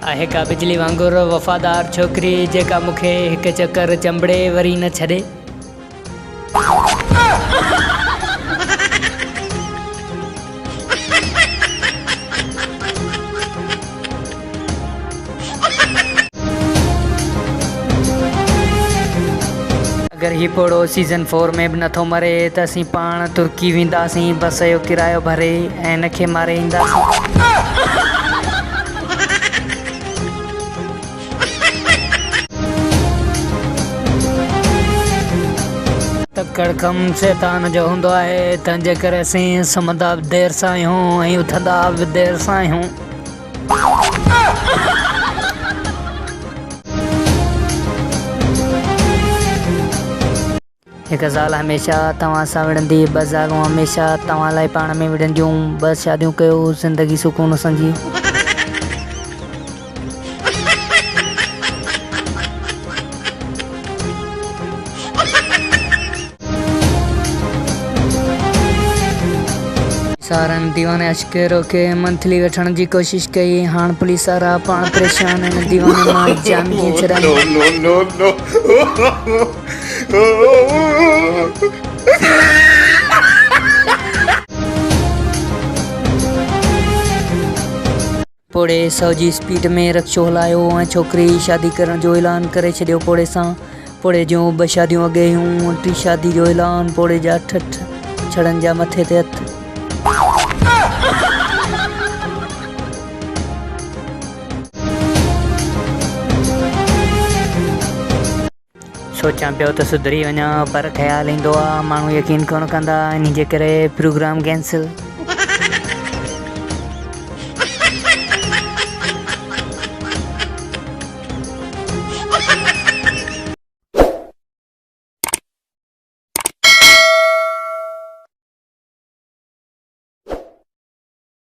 आहे का बिजली वांगुरु वफ़ादार छोकिरी जेका मूंखे हिकु चकर चंबड़े वरी न छॾे। अगर ही पोड़ो सीज़न 4 में भी नथो मरे त असीं पाण तुर्की वेंदासीं, बस जो किरायो भरे ऐं हिनखे मारे ईंदासीं। तकड़ कम शैतान जो हूंदो आहे, तंहिंजे करे असीं सुम्हंदा बि देरि सां आहियूं ऐं उथंदा बि देरि सां आहियूं। हिकु ज़ाल हमेशा तव्हां सां विढ़ंदी, ॿ ज़ालूं हमेशा तव्हां लाइ पाण में विढ़ंदियूं, 2 शादियूं कयो, ज़िंदगी सुकून सां जियो। सारनि दीवाने अश्क रोके मंथली वठण जी कोशिश कई, हाणे पुलिस वारा पाण परेशान आहिनि, दीवाने मां जान कीअं छॾाईं। पोड़े 100 जी स्पीड में रक्शो हलायो ऐं छोकिरी शादी करण जो ऐलान करे छॾियो पोड़े सां। पोड़े जूं 2 शादियूं अॻे हुयूं, 3 शादी जो ऐलान, पोड़े जा 8 छड़नि जा मथे ते हथ। सोचां पियो त सुधरी वञा, पर ख़्यालु ईंदो आहे माण्हू यकीन कोन कंदा, इन जे करे प्रोग्राम कैंसिल।